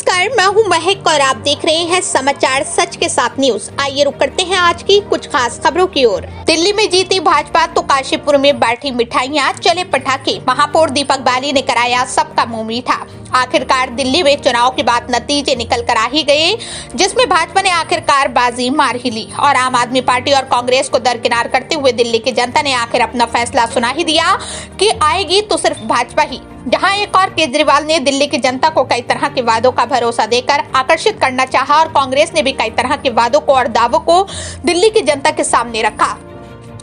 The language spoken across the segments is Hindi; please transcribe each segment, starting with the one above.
नमस्कार, मैं हूं महक और आप देख रहे हैं समाचार सच के साथ न्यूज। आइए रुक करते हैं आज की कुछ खास खबरों की ओर। दिल्ली में जीती भाजपा तो काशीपुर में बैठी मिठाइयां, चले पटाखे। महापौर दीपक बाली ने कराया सबका मुंह मीठा। आखिरकार दिल्ली में चुनाव के बाद नतीजे निकल कर आ ही गए, जिसमें भाजपा ने आखिरकार बाजी मार ही ली और आम आदमी पार्टी और कांग्रेस को दरकिनार करते हुए दिल्ली की जनता ने आखिर अपना फैसला सुना ही दिया कि आएगी तो सिर्फ भाजपा ही। जहां एक और केजरीवाल ने दिल्ली की जनता को कई तरह के वादों का भरोसा देकर आकर्षित करना चाहा और कांग्रेस ने भी कई तरह के वादों को और दावों को दिल्ली की जनता के सामने रखा।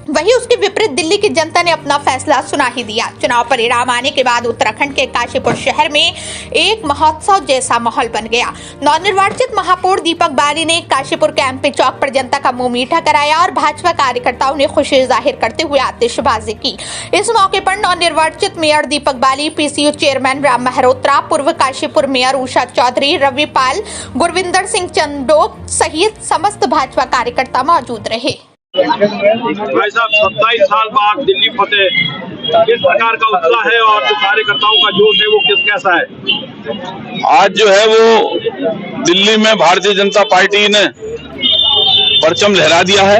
वहीं उसके विपरीत दिल्ली की जनता ने अपना फैसला सुना ही दिया। चुनाव परिणाम आने के बाद उत्तराखंड के काशीपुर शहर में एक महोत्सव जैसा माहौल बन गया। नवनिर्वाचित महापौर दीपक बाली ने काशीपुर के एमपी चौक पर जनता का मुंह मीठा कराया और भाजपा कार्यकर्ताओं ने खुशी जाहिर करते हुए आतिशबाजी की। इस मौके पर नवनिर्वाचित मेयर दीपक बाली, पीसीयू चेयरमैन राम मेहरोत्रा, पूर्व काशीपुर मेयर उषा चौधरी, रवि पाल, गुरविंदर सिंह चंदोक सहित समस्त भाजपा कार्यकर्ता मौजूद रहे। भाई साहब, 27 साल बाद दिल्ली फतेह, किस प्रकार का उत्साह है और जो कार्यकर्ताओं का जोश है वो कैसा है? आज जो है वो दिल्ली में भारतीय जनता पार्टी ने परचम लहरा दिया है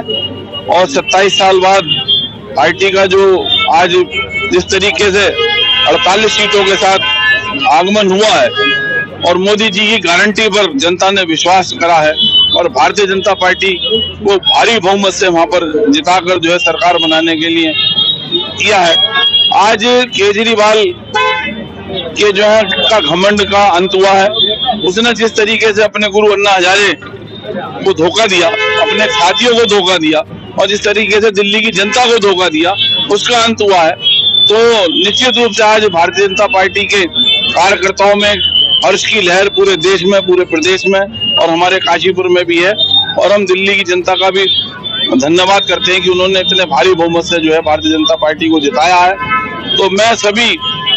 और 27 साल बाद पार्टी का जो आज जिस तरीके से 48 सीटों के साथ आगमन हुआ है और मोदी जी की गारंटी पर जनता ने विश्वास करा है और भारतीय जनता पार्टी को भारी बहुमत से वहां पर जिताकर जो है सरकार बनाने के लिए किया है। आज केजरीवाल के जो है का घमंड का अंत हुआ है। उसने जिस तरीके से अपने गुरु अन्ना हजारे को धोखा दिया, अपने साथियों को धोखा दिया और जिस तरीके से दिल्ली की जनता को धोखा दिया, उसका अंत हुआ है। तो निश्चित रूप से आज भारतीय जनता पार्टी के कार्यकर्ताओं में हर्ष की लहर पूरे देश में, पूरे प्रदेश में और हमारे काशीपुर में भी है और हम दिल्ली की जनता का भी धन्यवाद करते हैं कि उन्होंने इतने भारी बहुमत से जो है भारतीय जनता पार्टी को जिताया है। तो मैं सभी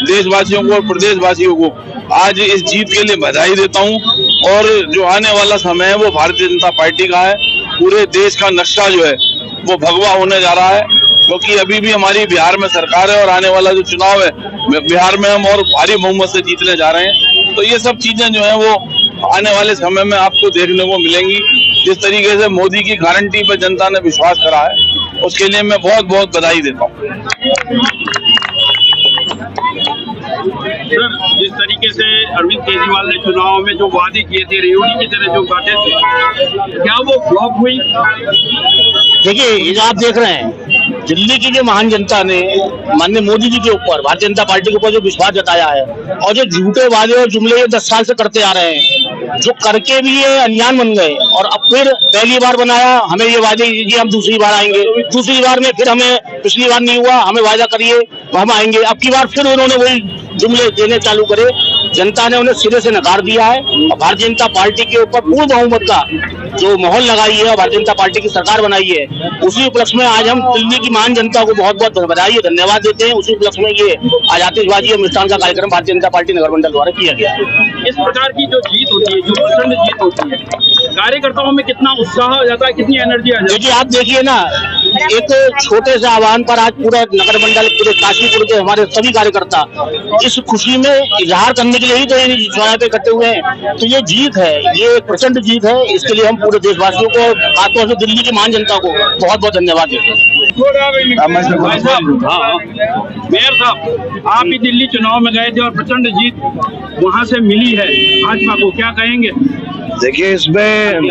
देशवासियों को और प्रदेशवासियों को आज इस जीत के लिए बधाई देता हूं और जो आने वाला समय है वो भारतीय जनता पार्टी का है। पूरे देश का नक्शा जो है वो भगवा होने जा रहा है, क्योंकि अभी भी हमारी बिहार में सरकार है और आने वाला जो चुनाव है बिहार में हम और भारी बहुमत से जीतने जा रहे हैं। तो ये सब चीजें जो है वो आने वाले समय में आपको देखने को मिलेंगी। जिस तरीके से मोदी की गारंटी पर जनता ने विश्वास करा है, उसके लिए मैं बहुत बहुत बधाई देता हूँ। जिस तरीके से अरविंद केजरीवाल ने चुनाव में जो वादे किए थे, रेवड़ी की तरह जो बातें थे, क्या वो फ्लॉप हुई? देखिए, ये जो आप देख रहे हैं, दिल्ली की जो महान जनता ने माननीय मोदी जी के ऊपर, भारतीय जनता पार्टी के ऊपर जो विश्वास जताया है और जो झूठे वादे और जुमले ये 10 साल से करते आ रहे हैं, जो करके भी ये अनजान बन गए और अब फिर पहली बार बनाया हमें ये वादे कि हम दूसरी बार आएंगे, दूसरी बार में फिर हमें पिछली बार नहीं हुआ, हमें वादा करिए हम आएंगे, अब की बार फिर उन्होंने वही जुमले देने चालू करे। जनता ने उन्हें सिरे से नकार दिया है और भारतीय जनता पार्टी के ऊपर पूर्ण बहुमत का जो माहौल लगाई है और भारतीय जनता पार्टी की सरकार बनाई है, उसी उपलक्ष्य में आज हम दिल्ली की महान जनता को बहुत बहुत बधाई और धन्यवाद देते हैं। उसी उपलक्ष्य में ये आज आतिशबाजी और मिष्ठान का कार्यक्रम भारतीय जनता पार्टी नगर मंडल द्वारा किया गया है। इस प्रकार की जो जीत होती है, जो प्रचंड जीत होती है, कार्यकर्ताओं में कितना उत्साह आ जाता है, कितनी एनर्जी आ जाती है? देखिए, आप देखिए ना, एक छोटे से आह्वान पर आज पूरा नगर मंडल, पूरे काशीपुर के हमारे सभी कार्यकर्ता इस खुशी में इजहार करने के लिए ही तो चौराहे पे इकट्ठे हुए हैं। तो ये जीत है, ये प्रचंड जीत है। इसके लिए हम पूरे देशवासियों को, खासतौर से दिल्ली की महान जनता को बहुत बहुत धन्यवाद देते हैं। भाई साहब, मेयर साहब, आप भी दिल्ली चुनाव में गए थे और प्रचंड जीत वहाँ से मिली है भाजपा को, क्या कहेंगे? देखिए, इसमें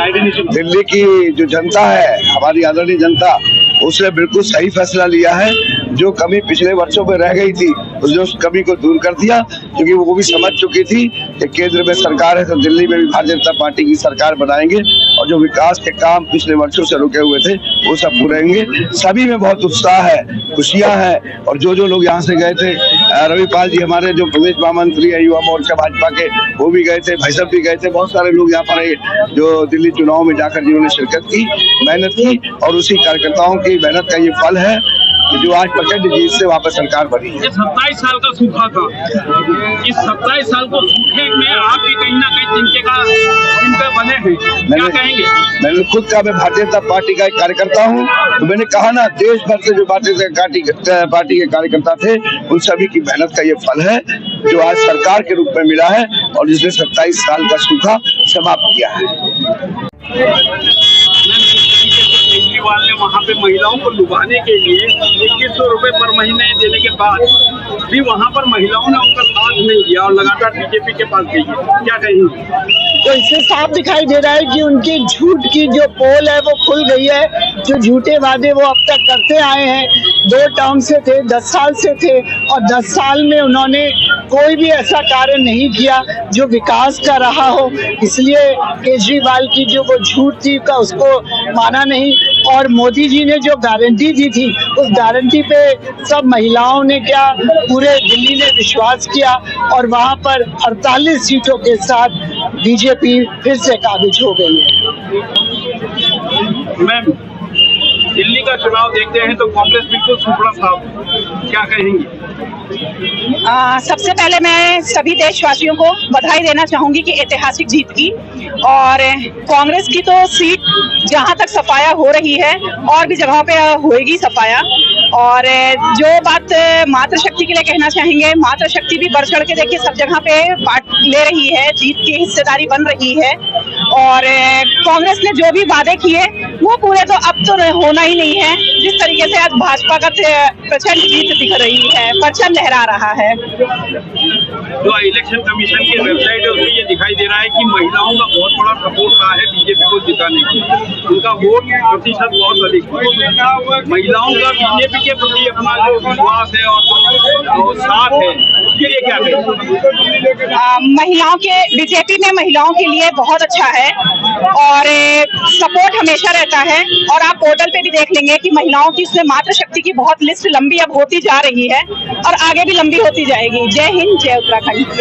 दिल्ली की जो जनता है, हमारी आदरणीय जनता, उसने बिल्कुल सही फैसला लिया है। जो कमी पिछले वर्षों में रह गई थी, उसने उस कमी को दूर कर दिया, क्योंकि वो भी समझ चुकी थी कि केंद्र में सरकार है तो दिल्ली में भी भारतीय जनता पार्टी की सरकार बनाएंगे और जो विकास के काम पिछले वर्षों से रुके हुए थे वो सब पूरेंगे। सभी में बहुत उत्साह है, खुशियां हैं और जो लोग यहाँ से गए थे, रवि पाल जी हमारे जो प्रदेश महामंत्री है युवा मोर्चा भाजपा के, वो भी गए थे, भाई साहब भी गए थे, बहुत सारे लोग यहाँ पर जो दिल्ली चुनाव में जाकर जिन्होंने शिरकत की, मेहनत की और उसी कार्यकर्ताओं की मेहनत का ये फल है। जो आज प्रचंड जीत से वहाँ पर सरकार बनी है। ये 27 साल का सूखा था, इस 27 साल को सूखे में आप भी कहीं ना कहीं जिनके बने हैं, क्या कहेंगे? मैंने खुद कहा मैं भारतीय जनता पार्टी का एक कार्यकर्ता हूँ, तो मैंने कहा ना देश भर से जो भारतीय जनता पार्टी के कार्यकर्ता थे उन सभी की मेहनत का ये फल है जो आज सरकार के रूप में मिला है और जिसने 27 साल का सूखा समाप्त किया है। केजरीवाल ने वहाँ पे महिलाओं को लुभाने के लिए 2100 रुपए पर महीने देने के बाद भी वहाँ पर महिलाओं ने उनका साथ नहीं दिया और लगातार बीजेपी के पास गई है, क्या कहेंगे? तो इससे साफ दिखाई दे रहा है कि उनकी झूठ की जो पोल है वो खुल गई है। जो झूठे वादे वो अब तक करते आए हैं, 2 टर्म से थे, 10 साल से थे और 10 साल में उन्होंने कोई भी ऐसा कार्य नहीं किया जो विकास का रहा हो। इसलिए केजरीवाल की जो वो झूठ थी का उसको माना नहीं और मोदी जी ने जो गारंटी दी थी उस गारंटी पे सब महिलाओं ने क्या पूरे दिल्ली ने विश्वास किया और वहाँ पर 48 सीटों के साथ बीजेपी फिर से काबिज हो गई है। मैम, दिल्ली का चुनाव देखते हैं तो कांग्रेस बिल्कुल सुपड़ा साफ, क्या कहेंगी? सबसे पहले मैं सभी देशवासियों को बधाई देना चाहूंगी कि ऐतिहासिक जीत की और कांग्रेस की तो सीट जहां तक सफाया हो रही है और भी जगहों पे होएगी सफाया। और जो बात मातृशक्ति के लिए कहना चाहेंगे, मातृशक्ति भी बढ़ चढ़ के देखिए सब जगह पे पार्ट ले रही है, जीत की हिस्सेदारी बन रही है और कांग्रेस ने जो भी वादे किए वो पूरे तो अब तो होना ही नहीं है। जिस तरीके से आज भाजपा का प्रचंड जीत दिख रही है, परचम लहरा रहा है। जो इलेक्शन कमीशन की वेबसाइट है उसमें ये दिखाई दे रहा है कि महिलाओं का बहुत बड़ा सपोर्ट रहा है बीजेपी को जिताने के लिए, उनका वोट प्रतिशत बहुत अधिक है। महिलाओं का बीजेपी के प्रति अपना जो विश्वास है और साथ है, उसके लिए क्या कहें? महिलाओं के बीजेपी में महिलाओं के लिए बहुत अच्छा है और सपोर्ट हमेशा रहता है और आप पोर्टल पे भी देख लेंगे कि महिलाओं की इसमें मातृशक्ति की बहुत लिस्ट लंबी अब होती जा रही है और आगे भी लंबी होती जाएगी। जय हिंद, जय उत्तराखंड।